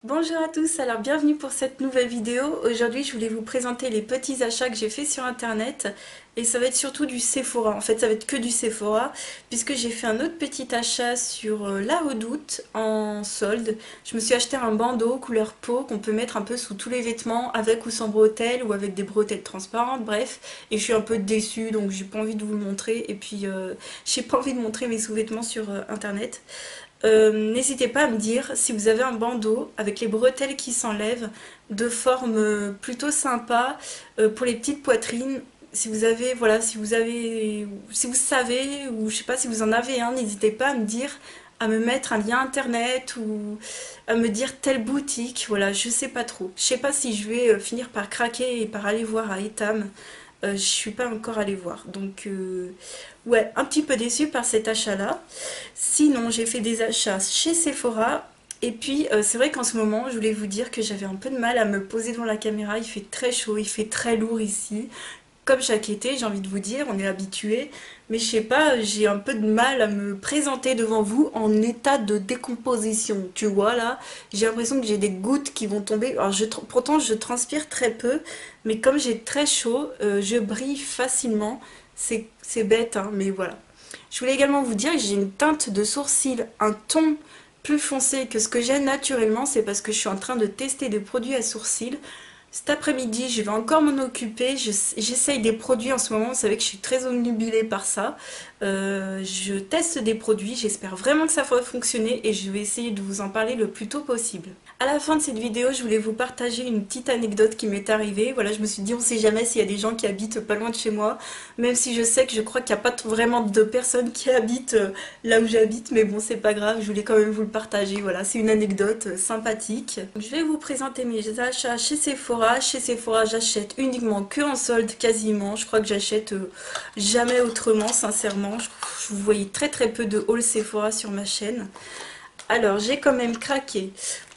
Bonjour à tous, alors bienvenue pour cette nouvelle vidéo. Aujourd'hui je voulais vous présenter les petits achats que j'ai fait sur internet et ça va être surtout du Sephora, en fait ça va être que du Sephora puisque j'ai fait un autre petit achat sur la Redoute en solde. Je me suis acheté un bandeau couleur peau qu'on peut mettre un peu sous tous les vêtements avec ou sans bretelles ou avec des bretelles transparentes, bref, et je suis un peu déçue donc j'ai pas envie de vous le montrer et puis j'ai pas envie de montrer mes sous-vêtements sur internet. N'hésitez pas à me dire si vous avez un bandeau avec les bretelles qui s'enlèvent de forme plutôt sympa pour les petites poitrines. Si vous avez, voilà, si vous savez ou je sais pas si vous en avez un, n'hésitez pas à me dire, à me mettre un lien internet ou à me dire telle boutique. Voilà, je sais pas trop. Je sais pas si je vais finir par craquer et par aller voir à Etam. Je suis pas encore allée voir. Donc, ouais, un petit peu déçue par cet achat-là. Sinon, j'ai fait des achats chez Sephora. Et puis, c'est vrai qu'en ce moment, je voulais vous dire que j'avais un peu de mal à me poser devant la caméra. Il fait très chaud, il fait très lourd ici. Comme chaque été, j'ai envie de vous dire, on est habitué. Mais je sais pas, j'ai un peu de mal à me présenter devant vous en état de décomposition. Tu vois là, j'ai l'impression que j'ai des gouttes qui vont tomber. Alors pourtant, je transpire très peu, mais comme j'ai très chaud, je brille facilement. C'est bête, hein, mais voilà. Je voulais également vous dire que j'ai une teinte de sourcils, un ton plus foncé que ce que j'ai naturellement. C'est parce que je suis en train de tester des produits à sourcils. Cet après-midi, je vais encore m'en occuper. J'essaye des produits en ce moment. Vous savez que je suis très omnubilée par ça. Je teste des produits. J'espère vraiment que ça va fonctionner et je vais essayer de vous en parler le plus tôt possible. À la fin de cette vidéo, je voulais vous partager une petite anecdote qui m'est arrivée. Voilà, je me suis dit, on sait jamais s'il y a des gens qui habitent pas loin de chez moi. Même si je sais que je crois qu'il n'y a pas vraiment de personnes qui habitent là où j'habite. Mais bon, c'est pas grave, je voulais quand même vous le partager. Voilà, c'est une anecdote sympathique. Je vais vous présenter mes achats chez Sephora. Chez Sephora, j'achète uniquement que en solde, quasiment. Je crois que j'achète jamais autrement, sincèrement. Je vous voyez très très peu de haul Sephora sur ma chaîne. Alors, j'ai quand même craqué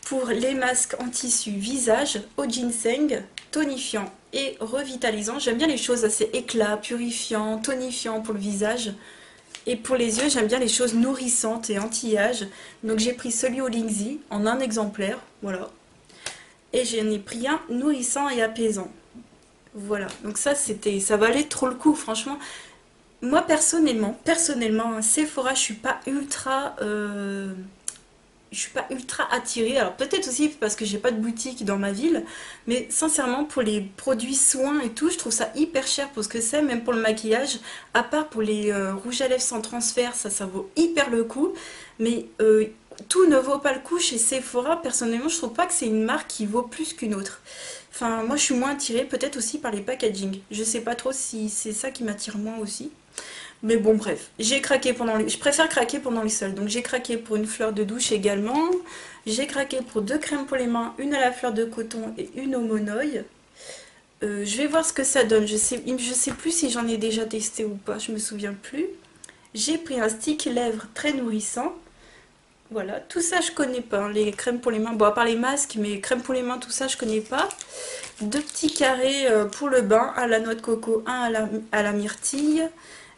pour les masques en tissu visage au ginseng, tonifiant et revitalisant. J'aime bien les choses assez éclat, purifiant, tonifiant pour le visage. Et pour les yeux, j'aime bien les choses nourrissantes et anti-âge. Donc j'ai pris celui au Lindsay en un exemplaire, voilà. Et j'en ai pris un nourrissant et apaisant. Voilà, donc ça valait trop le coup, franchement. Moi personnellement, un Sephora, je suis pas ultra attirée. Alors peut-être aussi parce que j'ai pas de boutique dans ma ville, mais sincèrement pour les produits soins et tout, je trouve ça hyper cher pour ce que c'est, même pour le maquillage. À part pour les rouges à lèvres sans transfert, ça vaut hyper le coup. Mais tout ne vaut pas le coup chez Sephora. Personnellement, je trouve pas que c'est une marque qui vaut plus qu'une autre. Enfin, moi je suis moins attirée, peut-être aussi par les packaging. Je sais pas trop si c'est ça qui m'attire moins aussi. Mais bon, bref, j'ai craqué je préfère craquer pendant les soldes. Donc j'ai craqué pour une fleur de douche également. J'ai craqué pour deux crèmes pour les mains, une à la fleur de coton et une au monoï. Je vais voir ce que ça donne. Je sais plus si j'en ai déjà testé ou pas, je me souviens plus. J'ai pris un stick lèvres très nourrissant. Voilà, tout ça je connais pas, hein, les crèmes pour les mains. Bon, à part les masques, mais crèmes pour les mains, tout ça je connais pas. Deux petits carrés pour le bain, un à la noix de coco, un à la myrtille.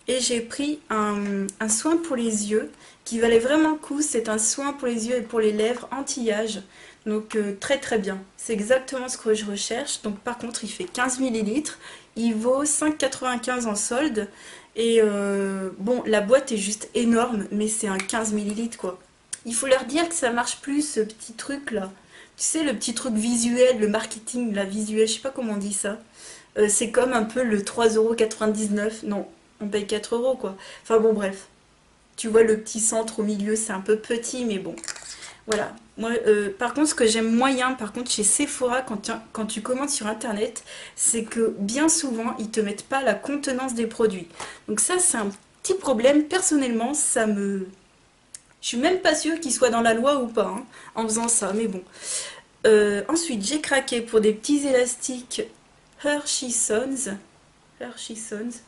Et j'ai pris un soin pour les yeux qui valait vraiment le coup. C'est un soin pour les yeux et pour les lèvres anti-âge. Donc très très bien. C'est exactement ce que je recherche. Donc par contre il fait 15 millilitres. Il vaut 5,95 en solde. Et bon, la boîte est juste énorme, mais c'est un 15 millilitres quoi. Il faut leur dire que ça marche plus ce petit truc là. Tu sais, le petit truc visuel, le marketing, la visuel, je sais pas comment on dit ça. C'est comme un peu le 3,99 €. Non, on paye 4 euros quoi. Enfin bon, bref. Tu vois le petit centre au milieu, c'est un peu petit, mais bon. Voilà. Moi, par contre, ce que j'aime moyen, par contre, chez Sephora, quand tu commandes sur Internet, c'est que bien souvent, ils te mettent pas la contenance des produits. Donc ça, c'est un petit problème. Personnellement, ça me... Je suis même pas sûre qu'il soit dans la loi ou pas, hein, en faisant ça, mais bon. Ensuite, j'ai craqué pour des petits élastiques Hershey Sons. Hershey Sons.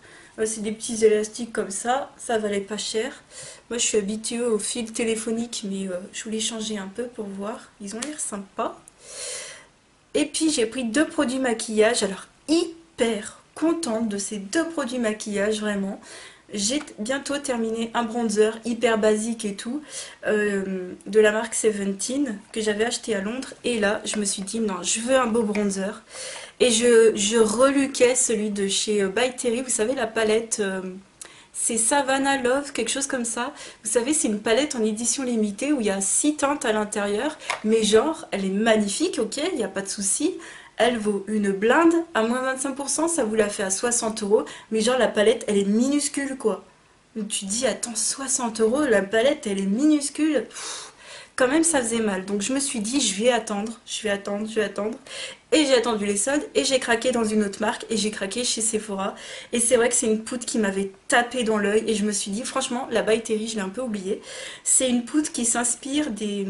C'est des petits élastiques comme ça valait pas cher. Moi je suis habituée aux fils téléphoniques, mais je voulais changer un peu pour voir. Ils ont l'air sympas. Et puis j'ai pris deux produits maquillage, alors hyper contente de ces deux produits maquillage, vraiment. J'ai bientôt terminé un bronzer hyper basique et tout, de la marque Seventeen, que j'avais acheté à Londres. Et là, je me suis dit, non, je veux un beau bronzer. Et je reluquais celui de chez By Terry, vous savez, la palette, c'est Savannah Love, quelque chose comme ça. Vous savez, c'est une palette en édition limitée où il y a 6 teintes à l'intérieur. Mais genre, elle est magnifique, ok, il n'y a pas de souci. Elle vaut une blinde, à moins 25%, ça vous la fait à 60 euros. Mais genre, la palette, elle est minuscule, quoi. Donc tu te dis, attends, 60 euros, la palette, elle est minuscule. Pff, quand même, ça faisait mal. Donc je me suis dit, je vais attendre, je vais attendre, je vais attendre. Et j'ai attendu les soldes et j'ai craqué dans une autre marque et j'ai craqué chez Sephora. Et c'est vrai que c'est une poudre qui m'avait tapé dans l'œil et je me suis dit, franchement, la By Terry, je l'ai un peu oubliée. C'est une poudre qui s'inspire des...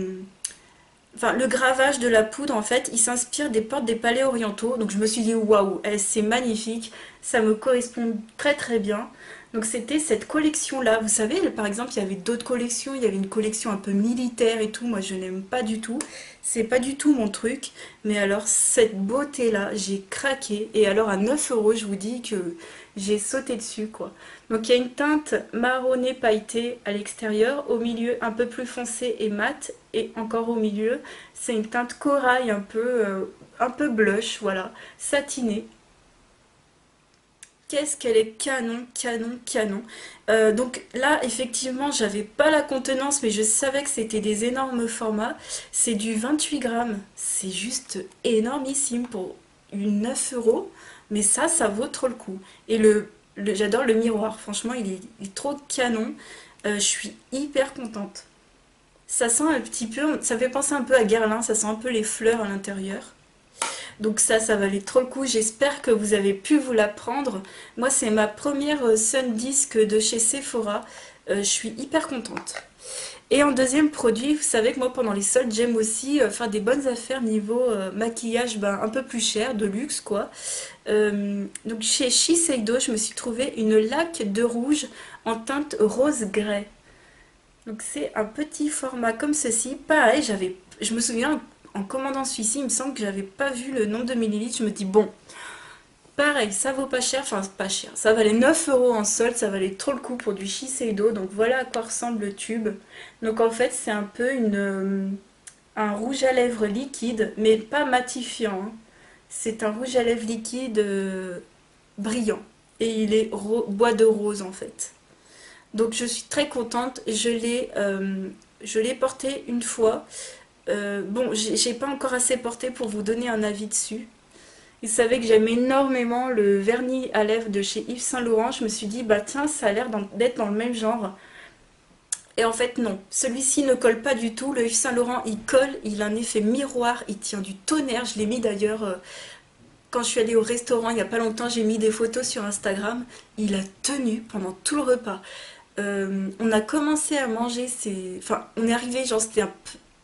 Enfin, le gravage de la poudre, en fait, il s'inspire des portes des palais orientaux. Donc je me suis dit, waouh, c'est magnifique, ça me correspond très très bien. Donc c'était cette collection-là. Vous savez, par exemple, il y avait d'autres collections. Il y avait une collection un peu militaire et tout. Moi, je n'aime pas du tout. C'est pas du tout mon truc. Mais alors, cette beauté-là, j'ai craqué. Et alors, à 9 euros, je vous dis que j'ai sauté dessus, quoi. Donc, il y a une teinte marronné pailleté à l'extérieur. Au milieu, un peu plus foncé et mat. Et encore au milieu, c'est une teinte corail un peu blush, voilà, satinée. Qu'est-ce qu'elle est canon, canon, canon. Donc là, effectivement, j'avais pas la contenance, mais je savais que c'était des énormes formats. C'est du 28 grammes. C'est juste énormissime pour une 9 euros. Mais ça vaut trop le coup. Et j'adore le miroir. Franchement, il est trop canon. Je suis hyper contente. Ça sent un petit peu, ça fait penser un peu à Guerlain. Ça sent un peu les fleurs à l'intérieur. Donc ça valait trop le coup. J'espère que vous avez pu vous la prendre. Moi, c'est ma première Sun Disc de chez Sephora. Je suis hyper contente. Et en deuxième produit, vous savez que moi, pendant les soldes, j'aime aussi faire des bonnes affaires niveau maquillage un peu plus cher, de luxe, quoi. Donc chez Shiseido, je me suis trouvé une laque de rouge en teinte rose grès. Donc c'est un petit format comme ceci. Pareil, je me souviens en commandant celui-ci, il me semble que j'avais pas vu le nombre de millilitres. Je me dis bon, pareil, ça vaut pas cher, enfin pas cher. Ça valait 9 euros en solde, ça valait trop le coup pour du Shiseido. Donc voilà à quoi ressemble le tube. Donc en fait c'est un peu un rouge à lèvres liquide, mais pas matifiant, hein. C'est un rouge à lèvres liquide brillant. Et il est bois de rose en fait. Donc je suis très contente. Je l'ai porté une fois. Bon, j'ai pas encore assez porté pour vous donner un avis dessus. Vous savez que j'aime énormément le vernis à lèvres de chez Yves Saint Laurent. Je me suis dit, bah tiens, ça a l'air d'être dans le même genre. Et en fait, non. Celui-ci ne colle pas du tout. Le Yves Saint Laurent, il colle. Il a un effet miroir. Il tient du tonnerre. Je l'ai mis d'ailleurs quand je suis allée au restaurant il n'y a pas longtemps. J'ai mis des photos sur Instagram. Il a tenu pendant tout le repas. On a commencé à manger, enfin, on est arrivé, genre c'était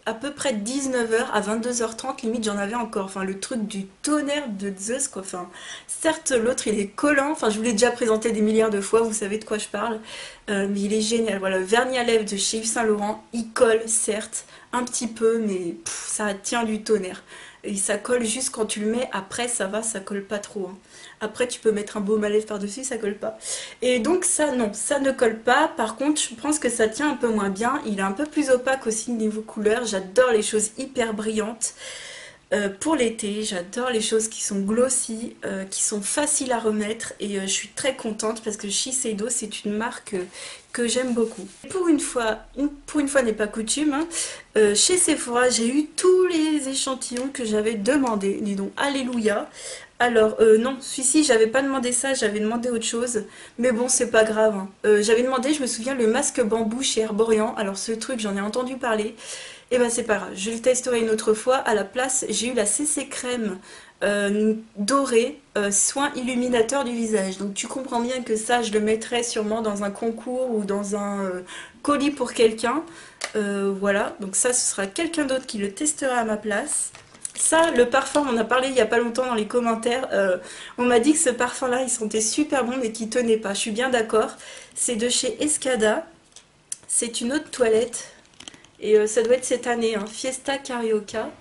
à peu près 19 h à 22 h 30, limite j'en avais encore, enfin le truc du tonnerre de Zeus quoi, enfin certes l'autre il est collant, enfin je vous l'ai déjà présenté des milliards de fois, vous savez de quoi je parle, mais il est génial, voilà, le vernis à lèvres de chez Yves Saint Laurent, il colle certes, un petit peu, mais ça tient du tonnerre. Et ça colle juste quand tu le mets, après ça va, ça colle pas trop, hein. Après tu peux mettre un baume à lèvres par-dessus, ça colle pas. Et donc ça non, ça ne colle pas, par contre je pense que ça tient un peu moins bien, il est un peu plus opaque aussi niveau couleur, j'adore les choses hyper brillantes. Pour l'été, j'adore les choses qui sont glossy, qui sont faciles à remettre et je suis très contente parce que Shiseido c'est une marque que j'aime beaucoup. Pour une fois n'est pas coutume, hein, chez Sephora j'ai eu tous les échantillons que j'avais demandé, dis donc alléluia. Alors non, celui-ci j'avais pas demandé ça, j'avais demandé autre chose, mais bon c'est pas grave, hein. J'avais demandé, je me souviens, le masque bambou chez Herborian, alors ce truc j'en ai entendu parler. Et ben c'est pas grave, je le testerai une autre fois. À la place, j'ai eu la CC crème dorée, soin illuminateur du visage. Donc tu comprends bien que ça, je le mettrai sûrement dans un concours ou dans un colis pour quelqu'un. Voilà, donc ça, ce sera quelqu'un d'autre qui le testera à ma place. Ça, le parfum, on en a parlé il y a pas longtemps dans les commentaires. On m'a dit que ce parfum-là, il sentait super bon mais qu'il tenait pas. Je suis bien d'accord. C'est de chez Escada. C'est une autre toilette. Et ça doit être cette année, hein, Fiesta Carioca.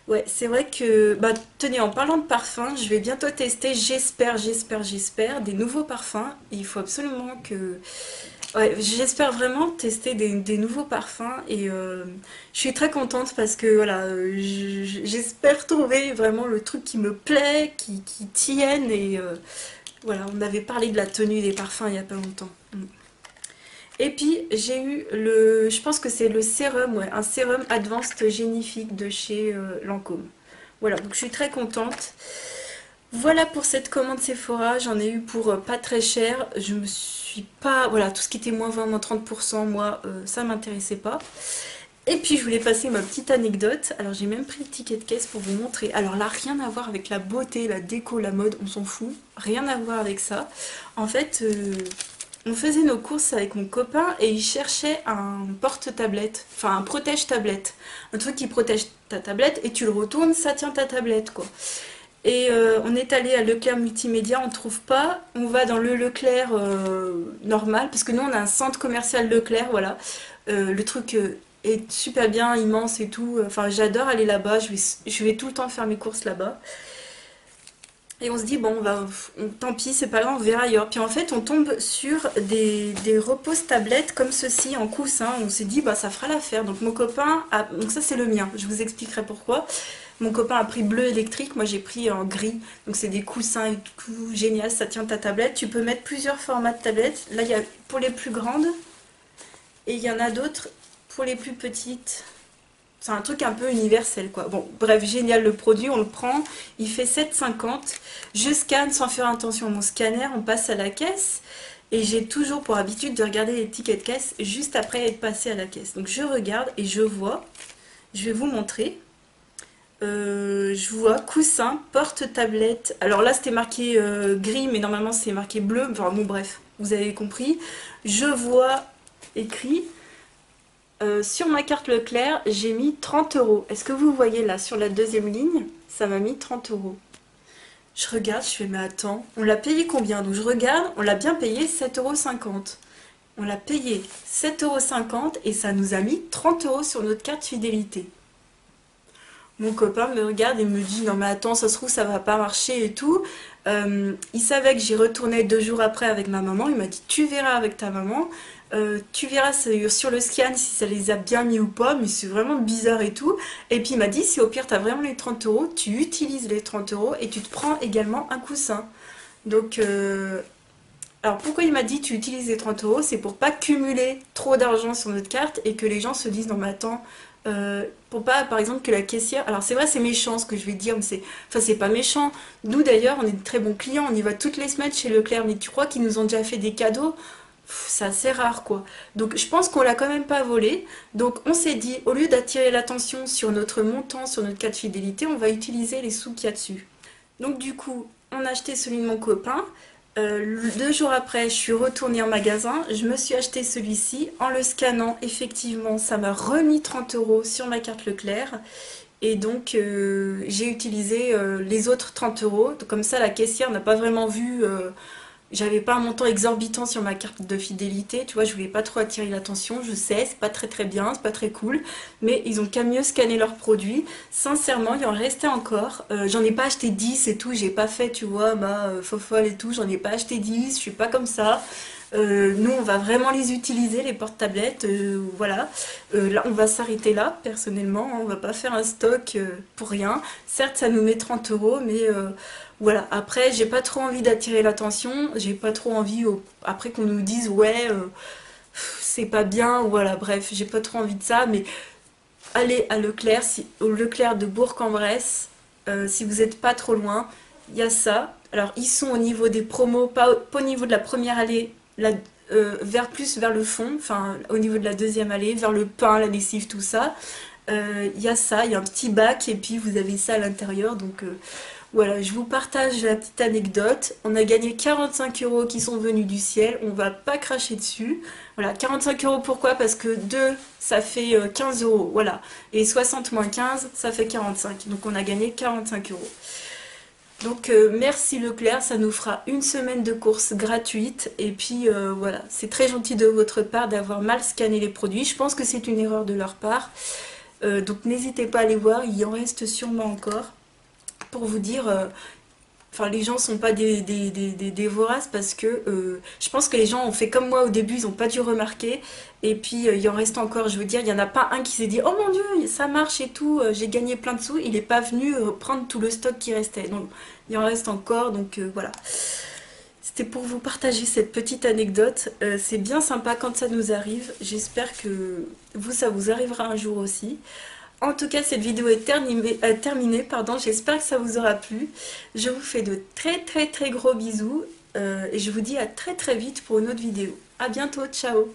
Ouais, c'est vrai que, bah, tenez, en parlant de parfum, je vais bientôt tester, j'espère, des nouveaux parfums. Il faut absolument que... Ouais, j'espère vraiment tester des nouveaux parfums et je suis très contente parce que voilà, j'espère trouver vraiment le truc qui me plaît, qui tienne et voilà, on avait parlé de la tenue des parfums il y a pas longtemps. Mm. Et puis j'ai eu je pense que c'est le sérum, ouais, un sérum Advanced Génifique de chez Lancôme. Voilà, donc je suis très contente. Voilà pour cette commande Sephora, j'en ai eu pour pas très cher. Je me suis pas... Voilà, tout ce qui était moins 20, moins 30%, moi, ça m'intéressait pas. Et puis je voulais passer ma petite anecdote. Alors j'ai même pris le ticket de caisse pour vous montrer. Alors là, rien à voir avec la beauté, la déco, la mode, on s'en fout. Rien à voir avec ça. En fait, on faisait nos courses avec mon copain et il cherchait un porte-tablette, enfin un protège-tablette. Un truc qui protège ta tablette et tu le retournes, ça tient ta tablette quoi. Et on est allé à Leclerc Multimédia, on ne trouve pas. On va dans le Leclerc normal, parce que nous on a un centre commercial Leclerc, voilà. Le truc est super bien, immense et tout. Enfin, j'adore aller là-bas, je vais tout le temps faire mes courses là-bas. Et on se dit, bon, tant pis, c'est pas grave, on verra ailleurs. Puis en fait, on tombe sur des repose-tablettes comme ceci en coussin. On s'est dit, bah ça fera l'affaire. Donc mon copain, donc ça c'est le mien, je vous expliquerai pourquoi. Mon copain a pris bleu électrique, moi j'ai pris en gris. Donc c'est des coussins et tout, génial, ça tient ta tablette. Tu peux mettre plusieurs formats de tablettes. Là, il y a pour les plus grandes et il y en a d'autres pour les plus petites. C'est un truc un peu universel quoi. Bon, bref, génial le produit, on le prend, il fait 7,50. Je scanne sans faire attention à mon scanner, on passe à la caisse. Et j'ai toujours pour habitude de regarder les tickets de caisse juste après être passé à la caisse. Donc je regarde et je vois, je vais vous montrer. Je vois coussin, porte-tablette. Alors là c'était marqué gris, mais normalement c'est marqué bleu. Enfin bon bref, vous avez compris. Je vois écrit sur ma carte Leclerc, j'ai mis 30 euros. Est-ce que vous voyez là sur la deuxième ligne, ça m'a mis 30 euros. Je regarde, je fais mais attends, on l'a payé combien? Donc je regarde, on l'a bien payé 7,50 €. On l'a payé 7,50 € et ça nous a mis 30 euros sur notre carte fidélité. Mon copain me regarde et me dit non mais attends, ça se trouve ça va pas marcher et tout. Il savait que j'y retournais 2 jours après avec ma maman. Il m'a dit tu verras avec ta maman. Tu verras sur le scan si ça les a bien mis ou pas, mais c'est vraiment bizarre et tout. Et puis il m'a dit si au pire t'as vraiment les 30 euros, tu utilises les 30 euros et tu te prends également un coussin. Donc alors pourquoi il m'a dit tu utilises les 30 euros? C'est pour pas cumuler trop d'argent sur notre carte et que les gens se disent non mais attends, pour pas par exemple que la caissière... Alors c'est vrai c'est méchant ce que je vais dire, mais c'est pas méchant. Nous d'ailleurs on est de très bons clients, on y va toutes les semaines chez Leclerc, mais tu crois qu'ils nous ont déjà fait des cadeaux? C'est assez rare quoi. Donc je pense qu'on l'a quand même pas volé. Donc on s'est dit, au lieu d'attirer l'attention sur notre montant, sur notre carte fidélité, on va utiliser les sous qu'il y a dessus. Donc du coup, on a acheté celui de mon copain. 2 jours après, je suis retournée en magasin, je me suis acheté celui-ci. En le scannant, effectivement, ça m'a remis 30 euros sur ma carte Leclerc. Et donc, j'ai utilisé les autres 30 euros. Comme ça, la caissière n'a pas vraiment vu... j'avais pas un montant exorbitant sur ma carte de fidélité, tu vois, je voulais pas trop attirer l'attention, je sais, c'est pas très bien, c'est pas très cool, mais ils ont qu'à mieux scanner leurs produits. Sincèrement, il en restait encore. J'en ai pas acheté 10 et tout, j'ai pas fait, tu vois, ma fofolle et tout, j'en ai pas acheté 10, je suis pas comme ça. Nous, on va vraiment les utiliser, les porte-tablettes, voilà. Là, on va s'arrêter là, personnellement, hein, on va pas faire un stock pour rien. Certes, ça nous met 30 euros, mais voilà. Après, j'ai pas trop envie d'attirer l'attention, j'ai pas trop envie, après qu'on nous dise, ouais, c'est pas bien, voilà, bref, j'ai pas trop envie de ça, mais allez à Leclerc, au Leclerc de Bourg-en-Bresse, si vous n'êtes pas trop loin, il y a ça. Alors, ils sont au niveau des promos, pas au niveau de la première allée, plus vers le fond, enfin au niveau de la deuxième allée, vers le pain, la lessive, tout ça. Il y a ça, il y a un petit bac et puis vous avez ça à l'intérieur. Donc voilà, je vous partage la petite anecdote. On a gagné 45 euros qui sont venus du ciel, on va pas cracher dessus. Voilà, 45 euros pourquoi? Parce que 2 ça fait 15 euros, voilà. Et 60 moins 15, ça fait 45. Donc on a gagné 45 euros. Donc merci Leclerc, ça nous fera une semaine de courses gratuite et puis voilà, c'est très gentil de votre part d'avoir mal scanné les produits. Je pense que c'est une erreur de leur part. Donc n'hésitez pas à aller voir, il y en reste sûrement encore. Pour vous dire, enfin les gens sont pas des voraces parce que je pense que les gens ont fait comme moi au début, ils ont pas dû remarquer. Et puis il en reste encore, je veux dire, il y en a pas un qui s'est dit oh mon dieu, ça marche et tout, j'ai gagné plein de sous. Il est pas venu prendre tout le stock qui restait. Donc il en reste encore, donc voilà. C'était pour vous partager cette petite anecdote. C'est bien sympa quand ça nous arrive. J'espère que vous, ça vous arrivera un jour aussi. En tout cas, cette vidéo est terminée, pardon. J'espère que ça vous aura plu. Je vous fais de très très très gros bisous et je vous dis à très très vite pour une autre vidéo. À bientôt, ciao!